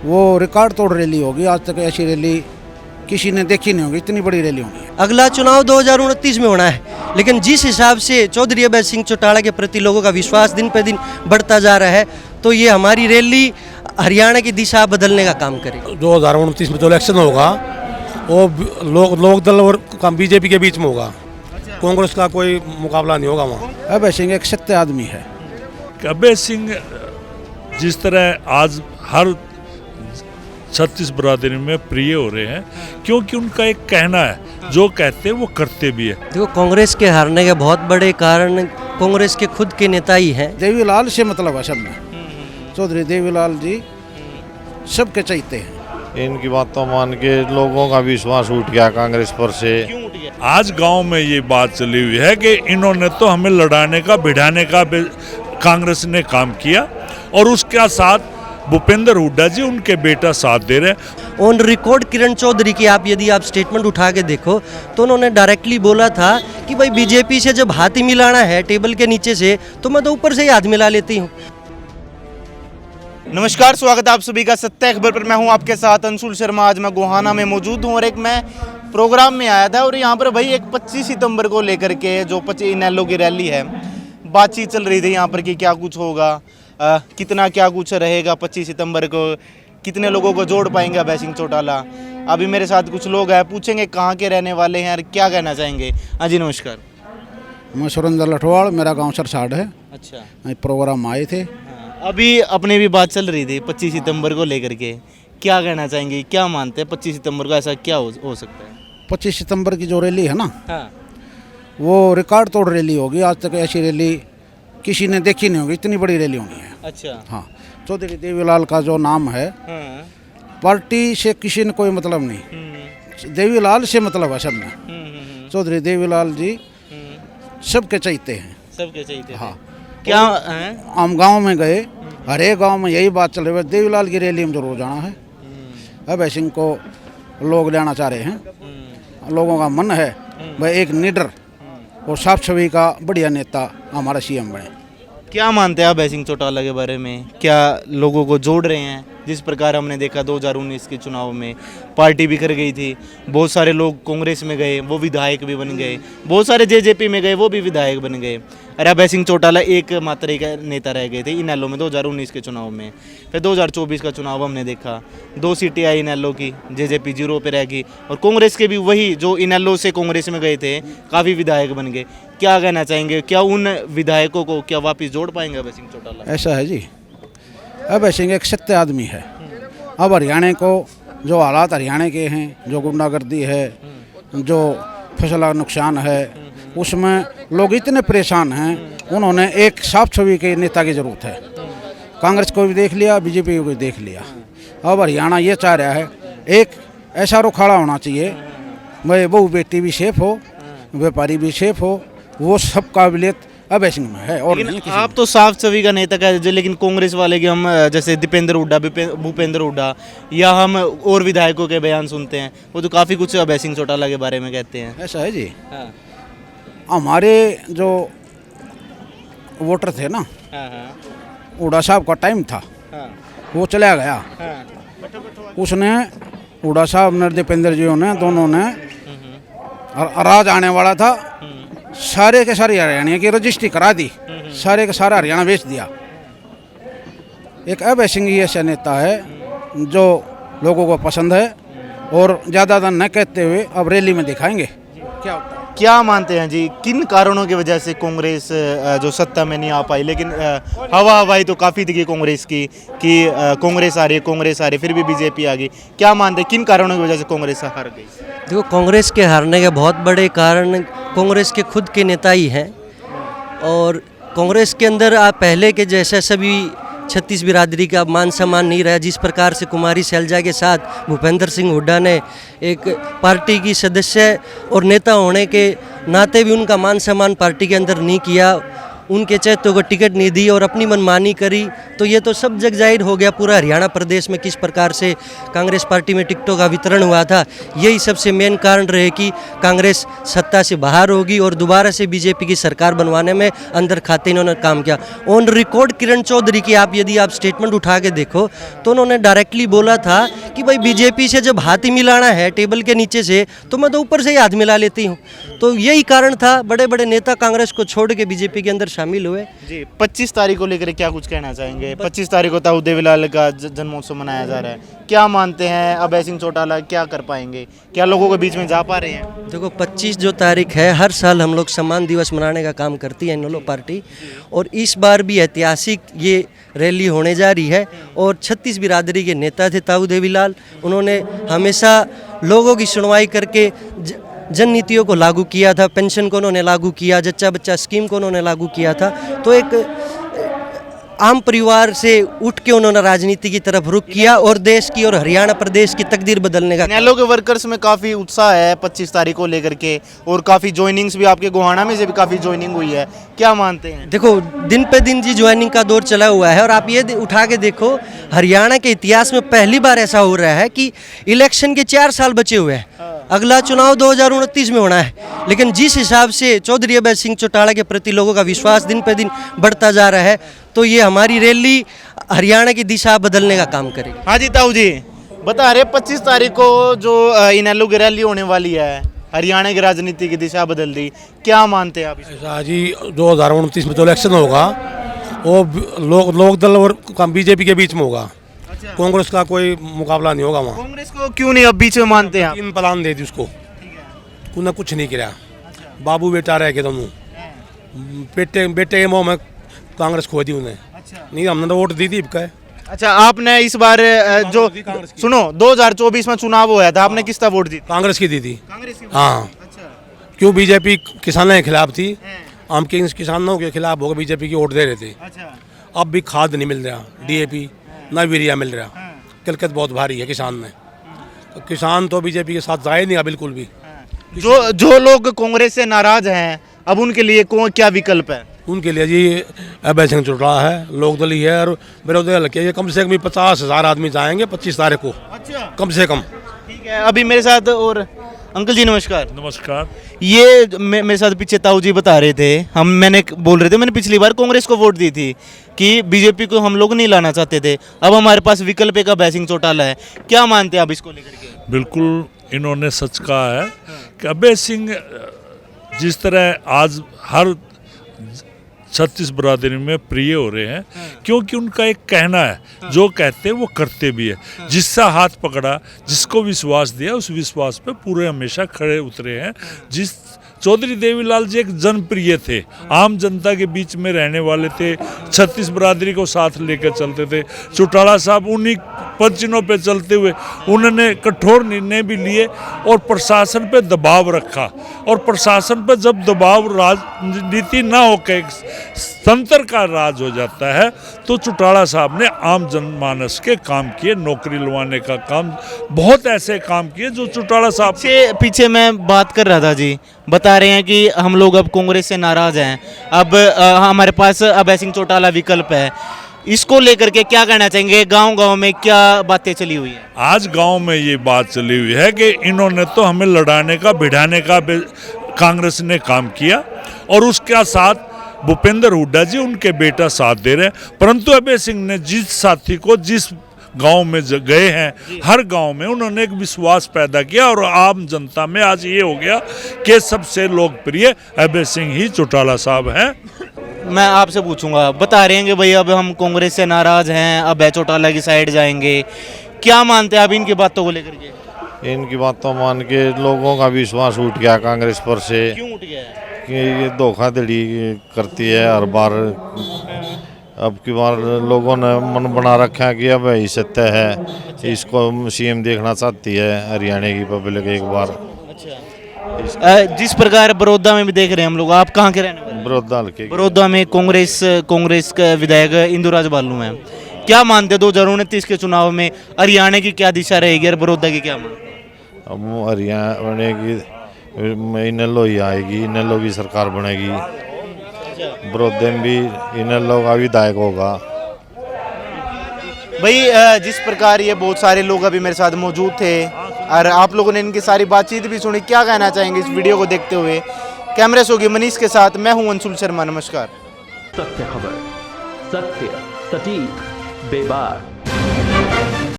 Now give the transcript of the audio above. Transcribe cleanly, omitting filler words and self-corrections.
वो रिकॉर्ड तोड़ रैली होगी। आज तक ऐसी रैली किसी ने देखी नहीं होगी, इतनी बड़ी रैली होगी। अगला चुनाव 2029 में होना है, लेकिन जिस हिसाब से चौधरी अभय सिंह चौटाला के प्रति लोगों का विश्वास दिन पर दिन बढ़ता जा रहा है, तो ये हमारी रैली हरियाणा की दिशा बदलने का काम करेगी। 2029 में जो इलेक्शन होगा वो लोक दल और बीजेपी के बीच में होगा। कांग्रेस का कोई मुकाबला नहीं होगा वहाँ। अभय सिंह एक सत्य आदमी है। अभय सिंह जिस तरह आज हर 36 बरादरी में प्रिय हो रहे हैं, क्योंकि उनका एक कहना है, जो कहते हैं वो करते भी है। देखो, कांग्रेस के हारने के बहुत बड़े कारण कांग्रेस के खुद के नेता ही हैं। देवीलाल से मतलब है सब में। चौधरी देवीलाल जी सबके चाहते हैं। इनकी बातों मान के लोगों का विश्वास उठ गया कांग्रेस पर से। आज गांव में ये बात चली हुई है कि इन्होंने तो हमें लड़ाने का भिड़ाने का कांग्रेस ने काम किया, और उसके साथ भूपेंद्र हुड्डा जी उनके बेटा साथ दे रहे हैं। ऑन रिकॉर्ड किरण चौधरी की यदि आप स्टेटमेंट उठा के देखो तो उन्होंने डायरेक्टली बोला था कि भाई बीजेपी से जब हाथ ही मिलाना है टेबल के नीचे से, तो मैं तो ऊपर से ही हाथ मिला लेती हूँ। नमस्कार, स्वागत है आप सभी का सत्य खबर पर। मैं हूं आपके साथ अंशुल शर्मा। आज मैं गोहाना में मौजूद हूं और एक मैं प्रोग्राम में आया था, और यहां पर भाई एक 25 सितंबर को लेकर के जो इनेलो की रैली है, बातचीत चल रही थी यहां पर कि क्या कुछ होगा, कितना क्या कुछ रहेगा 25 सितंबर को, कितने लोगों को जोड़ पाएंगे अभय सिंह चौटाला। अभी मेरे साथ कुछ लोग हैं, पूछेंगे कहाँ के रहने वाले हैं और क्या कहना चाहेंगे। हाँ जी, नमस्कार। मैं सुरेंद्र लठवाड़, मेरा गांव सरसाड़ है। अच्छा, प्रोग्राम आए थे। अभी अपने भी बात चल रही थी 25 सितंबर को लेकर के, क्या कहना चाहेंगे, क्या मानते हैं 25 सितंबर को ऐसा क्या हो सकता है? 25 सितंबर की जो रैली है ना, हाँ, वो रिकॉर्ड तोड़ रैली होगी। आज तक ऐसी रैली किसी ने देखी नहीं होगी, इतनी बड़ी रैली होनी है। अच्छा, हाँ, चौधरी देवीलाल का जो नाम है, हाँ, पार्टी से किसी ने कोई मतलब नहीं, देवीलाल से मतलब है सब में। चौधरी देवीलाल जी सबके चाहते हैं, सबके चाहिए। हाँ। क्या हैं? हम गांव में गए, हर एक गांव में यही बात चल रही है, देवीलाल की रैली में जरूर जाना है। अभय सिंह को लोग लेना चाह रहे हैं। लोगों का मन है भाई एक निडर और साफ छवि का बढ़िया नेता हमारा सीएम बने। क्या मानते हैं अभय सिंह चौटाला के बारे में? क्या लोगों को जोड़ रहे हैं? जिस प्रकार हमने देखा 2019 के चुनाव में पार्टी बिखर गई थी, बहुत सारे लोग कांग्रेस में गए, वो विधायक भी बन गए, बहुत सारे जेजेपी में गए, वो भी विधायक बन गए। अरे अभय सिंह चौटाला एक मात्र एक नेता रह गए थे इनेलो में 2019 के चुनाव में। फिर 2024 का चुनाव हमने देखा, 2 सीटें आई इनेलो की, जेजेपी 0 पे रह गई, और कांग्रेस के भी वही जो इनेलो से कांग्रेस में गए थे काफ़ी विधायक बन गए। क्या कहना चाहेंगे, क्या उन विधायकों को क्या वापस जोड़ पाएंगे अभय सिंह चौटाला? ऐसा है जी, अभय सिंह एक सत्य आदमी है। अब हरियाणा को जो हालात हरियाणा के हैं, जो गुंडागर्दी है, जो फसल का नुकसान है, उसमें लोग इतने परेशान हैं। उन्होंने एक साफ छवि के नेता की ज़रूरत है। कांग्रेस को भी देख लिया, बीजेपी को भी देख लिया। अब हरियाणा ये चाह रहा है एक ऐसा रुख खड़ा होना चाहिए, भाई बहू बेटी भी सेफ हो, व्यापारी भी सेफ हो, वो सब काबिलियत अभय सिंह में है। और लेकिन आप तो साफ छवि का नेता कहते हैं, लेकिन कांग्रेस वाले की हम जैसे दीपेंद्र हुड्डा, भूपेंद्र हुड्डा, या हम और विधायकों के बयान सुनते हैं, वो तो काफ़ी कुछ अभय सिंह चौटाला के बारे में कहते हैं। ऐसा है जी। हाँ, हमारे जो वोटर थे ना, हाँ, हुड्डा साहब का टाइम था, हाँ, वो चला गया। हाँ, उसने हुड्डा साहब ने, दीपेंद्र जी ने, दोनों ने राज आने वाला था, सारे के सारे हरियाणा की रजिस्ट्री करा दी, सारे के सारा हरियाणा बेच दिया। एक अभय सिंह ही ऐसा नेता है जो लोगों को पसंद है, और ज़्यादा न कहते हुए अब रैली में दिखाएंगे क्या होता है। क्या मानते हैं जी, किन कारणों की वजह से कांग्रेस जो सत्ता में नहीं आ पाई? लेकिन हवाई तो काफ़ी थी कांग्रेस की कि कांग्रेस आ रही, फिर भी बीजेपी आ गई। क्या मानते हैं किन कारणों की वजह से कांग्रेस हार गई? देखो, कांग्रेस के हारने के बहुत बड़े कारण कांग्रेस के खुद के नेता ही हैं। और कांग्रेस के अंदर आप पहले के जैसे सभी 36 बिरादरी का मान सम्मान नहीं रहा। जिस प्रकार से कुमारी शैलजा के साथ भूपेंद्र सिंह हुड्डा ने एक पार्टी की सदस्य और नेता होने के नाते भी उनका मान सम्मान पार्टी के अंदर नहीं किया, उनके चैत्य को टिकट नहीं दी और अपनी मनमानी करी, तो ये तो सब जग जाहिर हो गया पूरा हरियाणा प्रदेश में किस प्रकार से कांग्रेस पार्टी में टिकटों का वितरण हुआ था। यही सबसे मेन कारण रहे कि कांग्रेस सत्ता से बाहर होगी और दोबारा से बीजेपी की सरकार बनवाने में अंदर खाते इन्होंने काम किया। ऑन रिकॉर्ड किरण चौधरी की यदि आप स्टेटमेंट उठा के देखो तो उन्होंने डायरेक्टली बोला था कि भाई बीजेपी से जब हाथ ही मिलाना है टेबल के नीचे से तो मैं तो ऊपर से ही हाथ मिला लेती हूँ। तो यही कारण था, बड़े बड़े नेता कांग्रेस को छोड़ के बीजेपी के अंदर शामिल हुए। जी 25 तारीख को लेकर क्या कुछ कहना चाहेंगे? 25 तारीख को ताऊ देवीलाल का जन्मोत्सव मनाया जा रहा है, क्या मानते हैं अभय सिंह चौटाला क्या कर पाएंगे? क्या लोगों के बीच में जा पा रहे हैं? देखो 25 जो तारीख है, हर साल हम लोग सम्मान दिवस मनाने का काम करती है इनेलो पार्टी, और इस बार भी ऐतिहासिक ये रैली होने जा रही है। और 36 बिरादरी के नेता थे ताऊ देवीलाल, उन्होंने हमेशा लोगों की सुनवाई करके जन नीतियों को लागू किया था। पेंशन को उन्होंने लागू किया, जच्चा बच्चा स्कीम को उन्होंने लागू किया था। तो एक आम परिवार से उठ के उन्होंने राजनीति की तरफ रुख किया और देश की और हरियाणा प्रदेश की तकदीर बदलने का। इनेलो के वर्कर्स में काफ़ी उत्साह है 25 तारीख को लेकर के, और काफ़ी ज्वाइनिंग्स भी आपके गोहाना में से भी काफ़ी ज्वाइनिंग हुई है, क्या मानते हैं? देखो दिन पे दिन जी ज्वाइनिंग का दौर चला हुआ है, और आप ये उठा के देखो हरियाणा के इतिहास में पहली बार ऐसा हो रहा है कि इलेक्शन के 4 साल बचे हुए हैं, अगला चुनाव 2029 में होना है, लेकिन जिस हिसाब से चौधरी अभय सिंह चौटाला के प्रति लोगों का विश्वास दिन पे दिन बढ़ता जा रहा है, तो ये हमारी रैली हरियाणा की दिशा बदलने का काम करेगी। हाँ जी ताऊ जी, बता रहे 25 तारीख को जो इनेलो की रैली होने वाली है, हरियाणा की राजनीति की दिशा बदल दी, क्या मानते हैं आप इसमें? ऐसा जी 2029 में जो इलेक्शन होगा वो लोक दल और बीजेपी के बीच में होगा। कांग्रेस का कोई मुकाबला नहीं होगा वहाँ। कांग्रेस को क्यों नहीं अब बीच में मानते हैं आप? 3 प्लान दे दी उसको, उन्हें कुछ नहीं किया। बाबू बेटा रह के दोनों बेटे के मुँह में कांग्रेस खो दी उन्हें। नहीं हमने तो वोट दी थी। अच्छा, आपने इस बार जो सुनो 2024 में चुनाव हुआ था, आपने किसका वोट दी? कांग्रेस की दी थी। कांग्रेस की? हाँ। अच्छा। क्यों? बीजेपी किसानों के खिलाफ थी, हम किसानों के खिलाफ होकर बीजेपी की वोट दे रहे थे। अच्छा। अब भी खाद नहीं मिल रहा, डीएपी ना यूरिया मिल रहा, किल्लत बहुत भारी है किसान में। तो किसान तो बीजेपी के साथ जाए नहीं बिल्कुल भी। जो लोग कांग्रेस से नाराज हैं, अब उनके लिए क्या विकल्प है? उनके लिए जी अभय सिंह चौटाला है, लोकदल ही है, और विरोधी दल के कम से कम 50,000 आदमी जाएंगे 25 तारीख को। अच्छा, कम से कम। ठीक है। अभी मेरे साथ और अंकल जी नमस्कार। नमस्कार। ये मेरे साथ पीछे ताऊ जी बता रहे थे, मैंने बोल रहे थे मैंने पिछली बार कांग्रेस को वोट दी थी कि बीजेपी को हम लोग नहीं लाना चाहते थे, अब हमारे पास विकल्प एक अभय सिंह चौटाला है, क्या मानते हैं आप इसको लेकर के? बिल्कुल इन्होंने सच कहा है कि अभय सिंह जिस तरह आज हर 36 बिरादरी में प्रिय हो रहे हैं, क्योंकि उनका एक कहना है, जो कहते हैं वो करते भी है। जिसका हाथ पकड़ा, जिसको विश्वास दिया, उस विश्वास पे पूरे हमेशा खड़े उतरे हैं। जिस चौधरी देवीलाल जी एक जनप्रिय थे, आम जनता के बीच में रहने वाले थे, 36 बिरादरी को साथ लेकर चलते थे। चौटाला साहब उन्हीं पंचिनों पे चलते हुए उन्होंने कठोर निर्णय भी लिए और प्रशासन पे दबाव रखा, और प्रशासन पे जब दबाव राजनीति ना होकर तंत्र का राज हो जाता है, तो चौटाला साहब ने आम जनमानस के काम किए, नौकरी लवाने का काम, बहुत ऐसे काम किए जो चौटाला साहब पीछे मैं बात कर रहा था जी, बता रहे हैं कि हम लोग अब कांग्रेस से नाराज हैं, अब हमारे पास अभय सिंह चौटाला विकल्प है, इसको लेकर के क्या कहना चाहेंगे? गांव-गांव में क्या बातें चली हुई है? आज गांव में ये बात चली हुई है कि इन्होंने तो हमें लड़ाने का भिड़ाने का कांग्रेस ने काम किया, और उसके साथ भूपेंद्र हुड्डा जी उनके बेटा साथ दे रहे हैं। परंतु अभय सिंह ने जिस साथी को जिस गांव में गए हैं, हर गांव में उन्होंने एक विश्वास पैदा किया, और आम जनता में आज ये हो गया कि सबसे लोकप्रिय अभय सिंह ही चौटाला साहब हैं। मैं आपसे पूछूंगा, बता रहे हैं कि भाई अब हम कांग्रेस से नाराज हैं, अब चौटाला की साइड जाएंगे, क्या मानते हैं आप इनकी बातों को लेकर के? इनकी बातों मान के लोगों का विश्वास उठ गया कांग्रेस पर से, क्यों उठ गया है? कि ये धोखाधड़ी करती है हर बार। अब की बार लोगों ने मन बना रखा है कि अब यही सत्य है, इसको सीएम देखना चाहती है हरियाणा की पब्लिक एक बार। जिस प्रकार बड़ौदा में भी देख रहे हैं हम लोग, आप कहाँ के रहने वाले? बड़ौदा हल्के। बड़ौदा में कांग्रेस का विधायक इंदुराज बालू हैं, क्या मानते 2029 के चुनाव में हरियाणा की क्या दिशा रहेगी और बड़ौदा की क्या मांग? अब हरियाणा की इनेलो ही आएगी, इनेलो की सरकार बनेगी। बड़ौदे में भी इन्हें लोग विधायक होगा। भाई जिस प्रकार ये बहुत सारे लोग अभी मेरे साथ मौजूद थे और आप लोगों ने इनकी सारी बातचीत भी सुनी, क्या कहना चाहेंगे इस वीडियो को देखते हुए? कैमरे से होगी मनीष के साथ, मैं हूं अंशुल शर्मा, नमस्कार। सत्य खबर, सत्य, सटीक, बेबाक।